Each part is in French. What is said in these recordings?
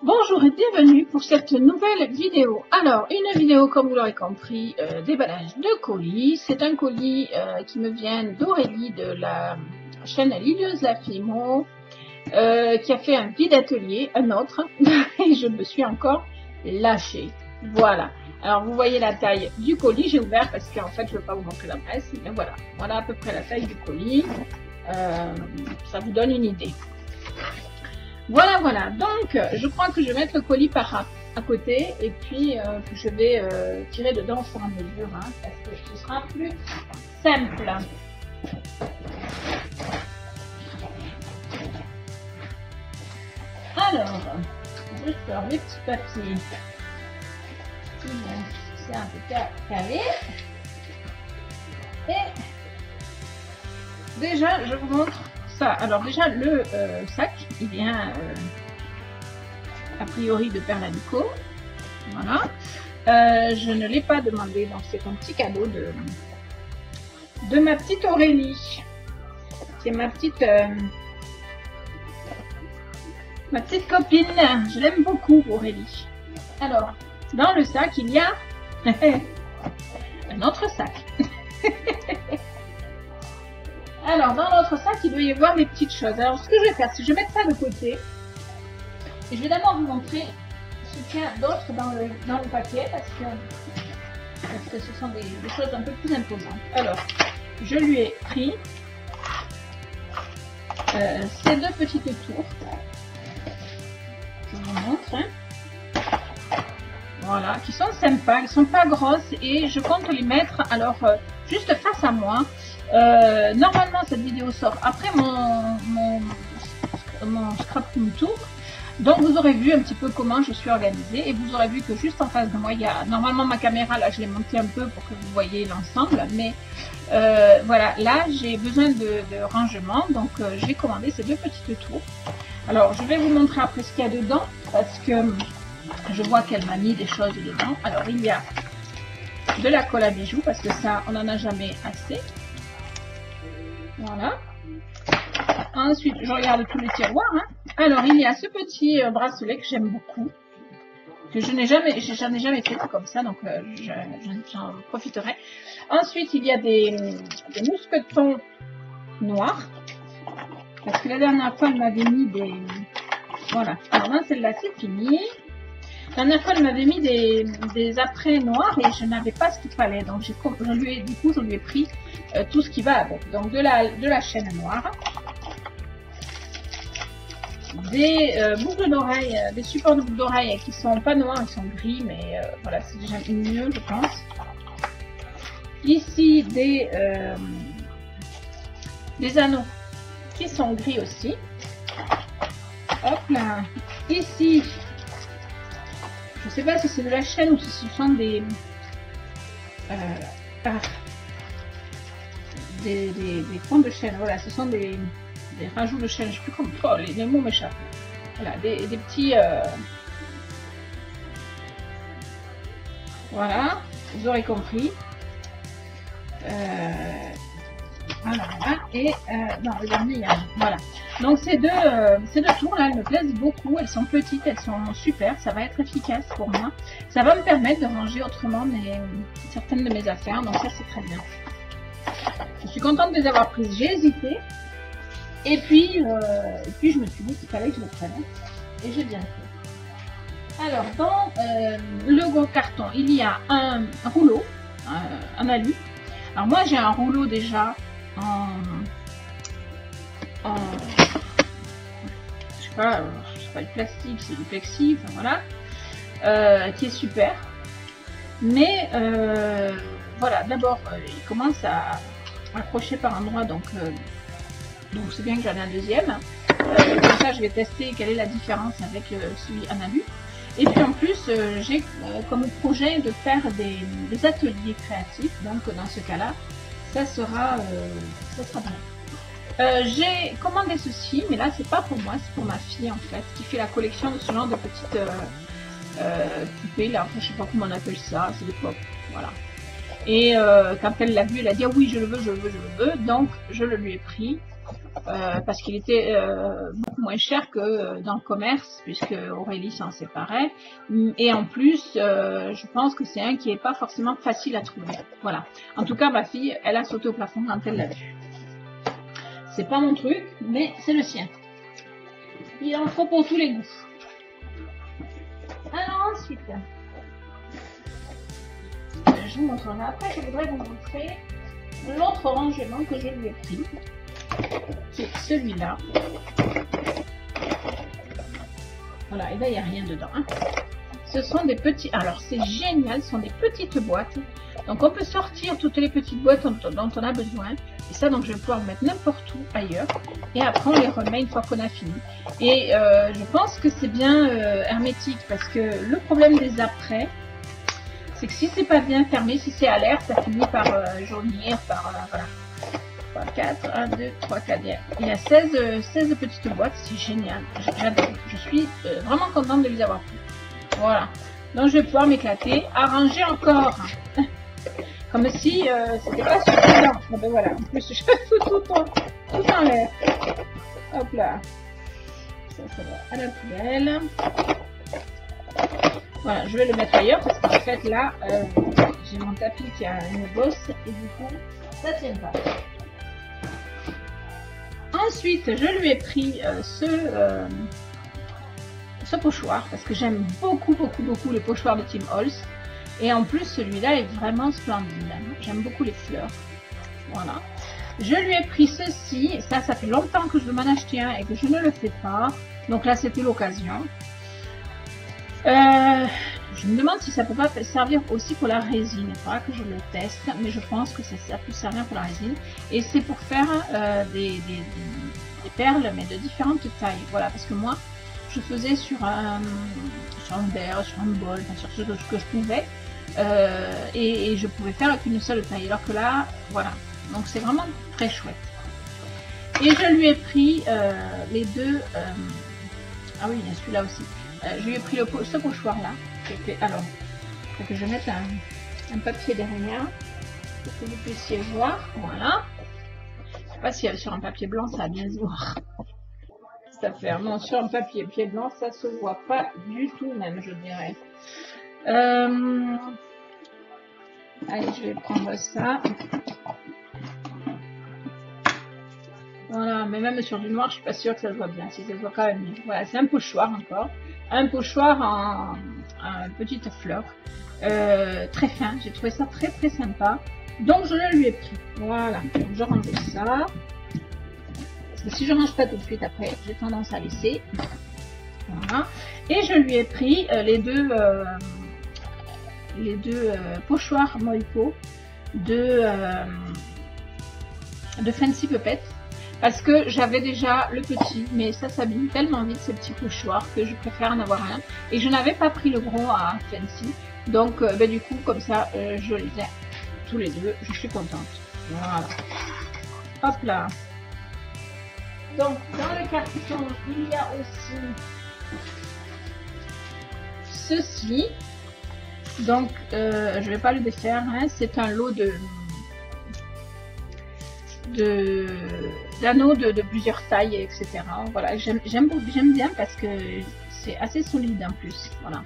Bonjour et bienvenue pour cette nouvelle vidéo. Alors, une vidéo comme vous l'aurez compris, déballage de colis. C'est un colis qui me vient d'Aurélie de la chaîne Lilieuse La Fimo, qui a fait un vide atelier, un autre, et je me suis encore lâchée. Voilà. Alors, vous voyez la taille du colis. J'ai ouvert parce qu'en fait, je ne veux pas vous montrer la presse, mais voilà. Voilà à peu près la taille du colis. Ça vous donne une idée. Voilà, voilà. Donc, je crois que je vais mettre le colis par à côté et puis que je vais tirer dedans au fur et à mesure, hein, parce que ce sera plus simple. Alors, je sors les petits papiers. C'est un peu calé. Et déjà, je vous montre ça. Alors déjà, le sac, il vient a priori de Perlanico. Voilà. Je ne l'ai pas demandé, donc c'est un petit cadeau de ma petite Aurélie. C'est ma petite copine. Je l'aime beaucoup, Aurélie. Alors, dans le sac, il y a un autre sac. Alors, dans l'autre sac, il doit y avoir des petites choses. Alors, ce que je vais faire, c'est que je vais mettre ça de côté. Et je vais d'abord vous montrer ce qu'il y a d'autre dans le paquet, parce que ce sont des choses un peu plus imposantes. Alors, je lui ai pris ces deux petites tours. Je vous montre. Hein. Voilà, qui sont sympas. Elles ne sont pas grosses et je compte les mettre alors juste face à moi. Normalement cette vidéo sort après mon scraproom tour, donc vous aurez vu un petit peu comment je suis organisée et vous aurez vu que juste en face de moi il y a normalement ma caméra. Là je l'ai montée un peu pour que vous voyez l'ensemble, mais voilà, là j'ai besoin de rangement, donc j'ai commandé ces deux petites tours. Alors je vais vous montrer après ce qu'il y a dedans parce que je vois qu'elle m'a mis des choses dedans. Alors il y a de la colle à bijoux parce que ça on n'en a jamais assez. Voilà. Ensuite, je regarde tous les tiroirs. Hein. Alors, il y a ce petit bracelet que j'aime beaucoup, que j'en ai jamais fait comme ça, donc j'en profiterai. Ensuite, il y a des mousquetons noirs, parce que la dernière fois, elle m'avait mis des... Voilà. Alors là, celle-là, c'est fini. La dernière fois, elle m'avait mis des apprêts noirs et je n'avais pas ce qu'il fallait. Donc, du coup, je lui ai pris tout ce qui va avec. Donc, de la chaîne noire, des boucles d'oreilles, des supports de boucles d'oreilles qui sont pas noirs, ils sont gris, mais voilà, c'est déjà mieux, je pense. Ici, des anneaux qui sont gris aussi. Hop là. Ici, je ne sais pas si c'est de la chaîne ou si ce sont des fonds de chaîne. Voilà, ce sont des rajouts de chaîne. Je ne sais plus comment. Oh, les mots m'échappent. Voilà, des petits. Voilà, vous aurez compris. Voilà, voilà. Et non, le dernier, il y a. Voilà. Donc ces deux tours là, elles me plaisent beaucoup. Elles sont petites, elles sont super. Ça va être efficace pour moi. Ça va me permettre de ranger autrement certaines de mes affaires. Donc ça, c'est très bien. Je suis contente de les avoir prises. J'ai hésité. Et puis je me suis dit qu'il fallait que je le prenne. Et j'ai bien fait. Alors, dans le gros carton, il y a un rouleau, un alu. Alors moi, j'ai un rouleau déjà je sais pas, c'est pas du plastique, c'est du plexi, enfin voilà, qui est super. Mais voilà, d'abord, il commence à accrocher par endroits, donc c'est bien que j'en ai un deuxième. Comme ça, je vais tester quelle est la différence avec celui en alu. Et puis en plus, j'ai comme projet de faire des ateliers créatifs, donc dans ce cas-là, ça sera bien. J'ai commandé ceci, mais là c'est pas pour moi, c'est pour ma fille en fait, qui fait la collection de ce genre de petites poupées là, enfin, je sais pas comment on appelle ça, c'est des pop, voilà. Et quand elle l'a vu, elle a dit ah oui je le veux, donc je le lui ai pris. parce qu'il était beaucoup moins cher que dans le commerce, puisque Aurélie s'en séparait. Et en plus, je pense que c'est un qui n'est pas forcément facile à trouver. Voilà. En tout cas, ma fille, elle a sauté au plafond quand elle l'a vu. C'est pas mon truc, mais c'est le sien. Il en faut pour tous les goûts. Alors ensuite, je vous montrerai après. Je voudrais vous montrer l'autre rangement que je lui ai pris, qui est celui-là. Voilà, et là il n'y a rien dedans. Hein. Ce sont des petits, alors c'est génial, ce sont des petites boîtes. Donc on peut sortir toutes les petites boîtes dont on a besoin. Et ça, donc je vais pouvoir mettre n'importe où ailleurs. Et après on les remet une fois qu'on a fini. Et je pense que c'est bien hermétique, parce que le problème des après, c'est que si c'est pas bien fermé, si c'est à l'air, ça finit par jaunir, par voilà. 3, 4, 1, 2, 3, 4. Il y a 16 petites boîtes, c'est génial. J'adore. Je suis vraiment contente de les avoir pris. Voilà. Donc je vais pouvoir m'éclater, arranger encore. Comme si c'était pas suffisant. Bon, ben voilà. En plus, je fais tout en l'air. Hop là. Ça va à la poubelle. Voilà, je vais le mettre ailleurs parce qu'en fait là, j'ai mon tapis qui a une bosse et du coup, ça tient pas. Ensuite, je lui ai pris ce pochoir parce que j'aime beaucoup les pochoirs de Tim Holtz. Et en plus, celui-là est vraiment splendide. J'aime beaucoup les fleurs. Voilà. Je lui ai pris ceci. Ça fait longtemps que je veux m'en acheter un et que je ne le fais pas. Donc là, c'était l'occasion. Je me demande si ça peut pas servir aussi pour la résine. Il faudra que je le teste, mais je pense que ça peut servir pour la résine. Et c'est pour faire des perles, mais de différentes tailles. Voilà, parce que moi, je faisais sur un verre, sur un bol, enfin, sur ce que je pouvais. Et je pouvais faire avec une seule taille. Alors que là, voilà. Donc c'est vraiment très chouette. Et je lui ai pris les deux... ah oui, il y a celui-là aussi. Je lui ai pris ce pochoir-là. Alors, il faut que je mette un papier derrière pour que vous puissiez voir. Voilà. Je ne sais pas si sur un papier blanc, ça va bien se voir. Ça fait non, sur un papier blanc, ça se voit pas du tout même, je dirais. Allez, je vais prendre ça. Voilà, mais même sur du noir, je suis pas sûre que ça se voit bien. Si ça se voit quand même bien. Voilà, c'est un pochoir encore. Un pochoir en petite fleur. Très fin. J'ai trouvé ça très sympa. Donc, je le lui ai pris. Voilà. Donc, je range ça. Parce que si je range pas tout de suite après, j'ai tendance à laisser. Voilà. Et je lui ai pris les deux pochoirs Moiko de Fancy Puppets. Parce que j'avais déjà le petit, mais ça s'abîme tellement vite ces petits pochoirs que je préfère en avoir un. Et je n'avais pas pris le gros à Fancy. Donc du coup, comme ça, je les ai tous les deux. Je suis contente. Voilà. Hop là. Donc, dans le carton, il y a aussi ceci. Donc, je ne vais pas le défaire. Hein. C'est un lot d'anneaux de plusieurs tailles, etc. Voilà, j'aime bien parce que c'est assez solide en plus. Voilà.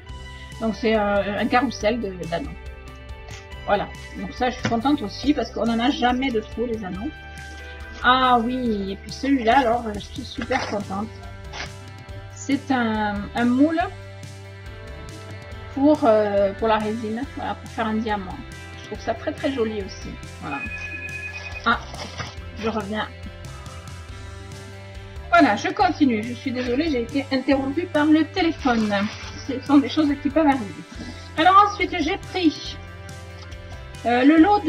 Donc c'est un carrousel d'anneaux. Voilà. Donc ça, je suis contente aussi parce qu'on n'en a jamais de trop les anneaux. Ah oui, et puis celui-là, alors je suis super contente. C'est un moule pour la résine, voilà, pour faire un diamant. Je trouve ça très joli aussi. Voilà. Ah, je reviens. Voilà, je continue. Je suis désolée, j'ai été interrompue par le téléphone. Ce sont des choses qui peuvent arriver. Alors ensuite, j'ai pris le lot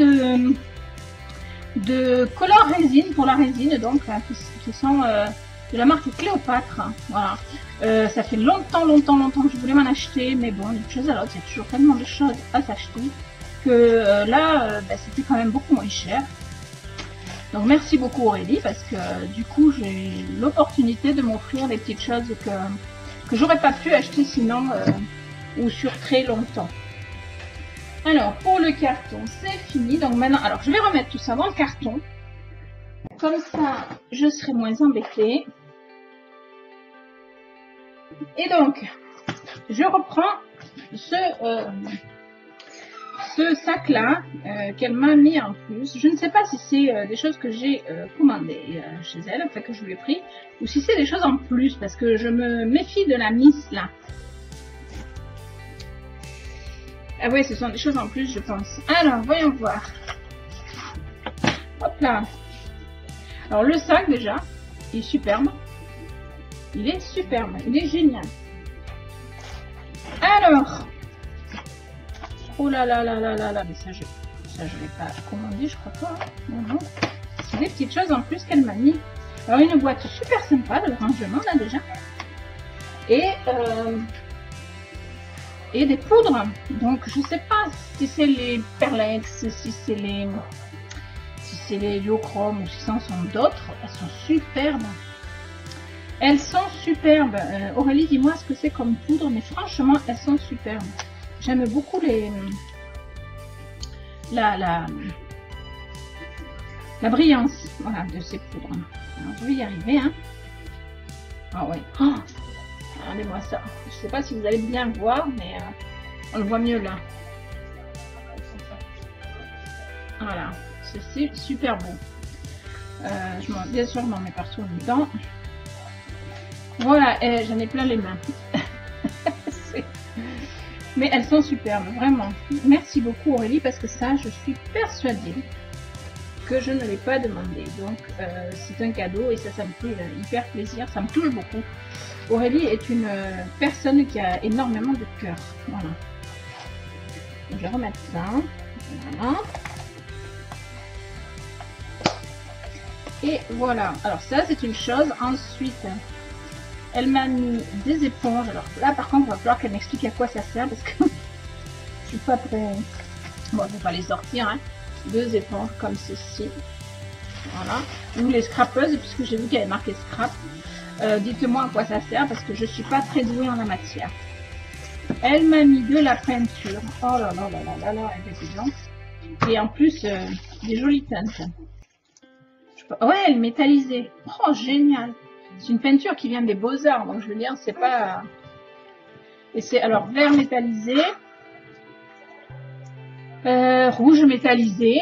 de color résine pour la résine, donc qui sont de la marque Cléopâtre. Voilà. Ça fait longtemps que je voulais m'en acheter, mais bon, d'une chose à l'autre, il y a toujours tellement de choses à s'acheter que là, c'était quand même beaucoup moins cher. Donc merci beaucoup Aurélie, parce que du coup j'ai l'opportunité de m'offrir des petites choses que j'aurais pas pu acheter sinon ou sur très longtemps. Alors pour le carton c'est fini, donc maintenant, alors je vais remettre tout ça dans le carton. comme ça, je serai moins embêtée. Et donc, je reprends ce sac-là qu'elle m'a mis en plus. Je ne sais pas si c'est des choses que j'ai commandées chez elle, enfin que je lui ai pris, ou si c'est des choses en plus, parce que je me méfie de la Miss là. Ah ouais, ce sont des choses en plus, je pense. Alors, voyons voir. Hop là. Alors, le sac, déjà, il est superbe. Il est superbe. Il est génial. Alors. Oh là là là là là là. Mais ça, je l'ai pas commandé, je crois pas. Hein. Non, non. C'est des petites choses en plus qu'elle m'a mis. Alors, une boîte super sympa, le rangement, là, déjà. Et des poudres. Donc, je sais pas si c'est les Perlex, si c'est les Liochrome ou si ce sont d'autres. Elles sont superbes. Elles sont superbes. Aurélie, dis-moi ce que c'est comme poudre, mais franchement, elles sont superbes. J'aime beaucoup la brillance, voilà, de ces poudres. Alors, je vais y arriver, hein. Ah ouais. Oh, regardez-moi ça. Je sais pas si vous allez bien voir, mais on le voit mieux là. Voilà, c'est super beau. Bien sûr, je m'en mets partout dedans. Voilà, j'en ai plein les mains. Mais elles sont superbes, vraiment. Merci beaucoup Aurélie, parce que ça, je suis persuadée que je ne l'ai pas demandé. Donc, c'est un cadeau et ça me fait hyper plaisir. Ça me touche beaucoup. Aurélie est une personne qui a énormément de cœur. Voilà. Je vais remettre ça. Voilà. Et voilà. Alors ça, c'est une chose. Ensuite, elle m'a mis des éponges. Alors là, par contre, il va falloir qu'elle m'explique à quoi ça sert parce que je suis pas très... Bon, je vais pas les sortir. Hein. 2 éponges comme ceci. Voilà. Ou les scrapeuses, puisque j'ai vu qu'il y avait marqué scrap. Dites-moi à quoi ça sert parce que je suis pas très douée en la matière. Elle m'a mis de la peinture. Oh là là là là là là, elle est blanche. Et en plus, des jolies teintes. Ouais, elle est métallisée. Oh, génial. C'est une peinture qui vient des Beaux-Arts. Donc, je veux dire, c'est pas... Et c'est alors vert métallisé. Rouge métallisé.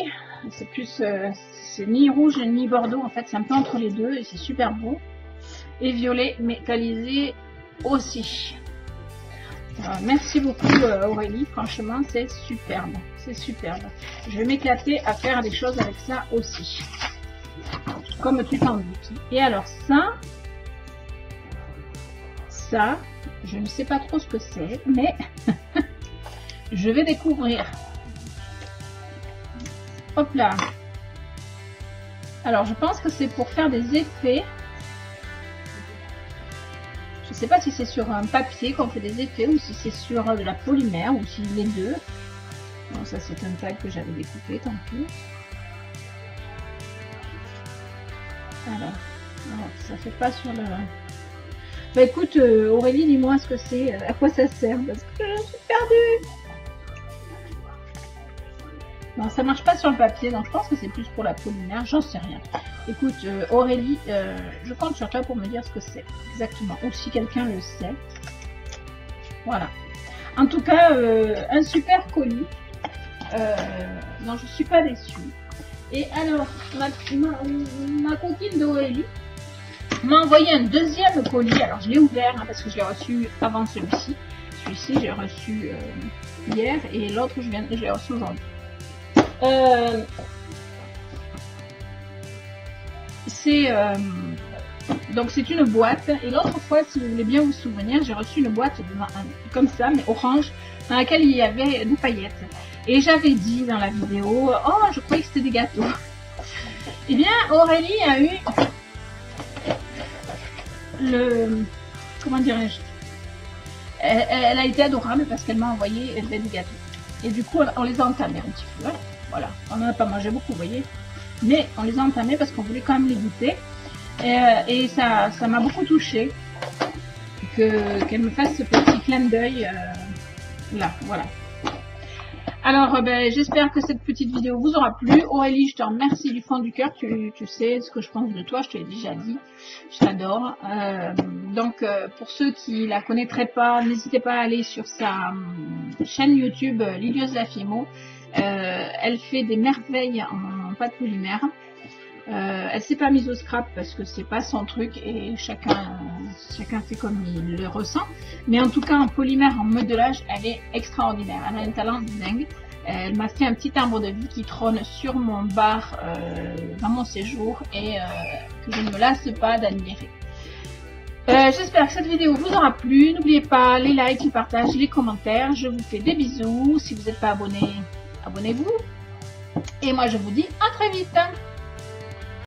C'est plus... c'est ni rouge ni bordeaux. En fait, c'est un peu entre les deux. Et c'est super beau. Et violet métallisé aussi. Merci beaucoup Aurélie. Franchement, c'est superbe. C'est superbe. Je vais m'éclater à faire des choses avec ça aussi. Comme tu t'en doutes. Et alors ça, je ne sais pas trop ce que c'est, mais je vais découvrir. Hop là. Alors, je pense que c'est pour faire des effets. Je ne sais pas si c'est sur un papier qu'on fait des effets ou si c'est sur de la polymère ou si les deux. Bon, ça c'est un tag que j'avais découpé, tant pis. Alors, non, ça fait pas sur le... Bah écoute, Aurélie, dis-moi ce que c'est, à quoi ça sert, parce que je suis perdue. Non, ça marche pas sur le papier, donc je pense que c'est plus pour la polymère, j'en sais rien. Écoute, Aurélie, je compte sur toi pour me dire ce que c'est, exactement, ou si quelqu'un le sait. Voilà. En tout cas, un super colis. Non, je suis pas déçue. Et alors, ma coquine d'Aurélie m'a envoyé un deuxième colis. Alors, je l'ai ouvert hein, parce que je l'ai reçu avant celui-ci. Celui-ci, j'ai reçu hier et l'autre, je l'ai reçu aujourd'hui. Donc, c'est une boîte. Et l'autre fois, si vous voulez bien vous souvenir, j'ai reçu une boîte comme ça, mais orange, dans laquelle il y avait des paillettes. Et j'avais dit dans la vidéo, oh, je croyais que c'était des gâteaux. Eh bien, Aurélie a eu comment dirais-je, elle a été adorable parce qu'elle m'a envoyé des gâteaux. Et du coup, on les a entamés un petit peu. Hein. Voilà, on n'en a pas mangé beaucoup, vous voyez. Mais on les a entamés parce qu'on voulait quand même les goûter. Et ça m'a beaucoup touchée qu'elle me fasse ce petit clin d'œil là, voilà. Alors, j'espère que cette petite vidéo vous aura plu. Aurélie, je te remercie du fond du cœur. Tu sais ce que je pense de toi, je te l'ai déjà dit. Je t'adore. Donc, pour ceux qui la connaîtraient pas, n'hésitez pas à aller sur sa chaîne YouTube, Liliose Lafimo. Elle fait des merveilles en pâte polymère. Elle s'est pas mise au scrap parce que c'est pas son truc et chacun fait comme il le ressent. Mais en tout cas, en polymère, en modelage, elle est extraordinaire. Elle a un talent dingue. Elle m'a fait un petit arbre de vie qui trône sur mon bar dans mon séjour et que je ne me lasse pas d'admirer. J'espère que cette vidéo vous aura plu. N'oubliez pas les likes, les partages, les commentaires. Je vous fais des bisous. Si vous n'êtes pas abonné, abonnez-vous. Et moi, je vous dis à très vite.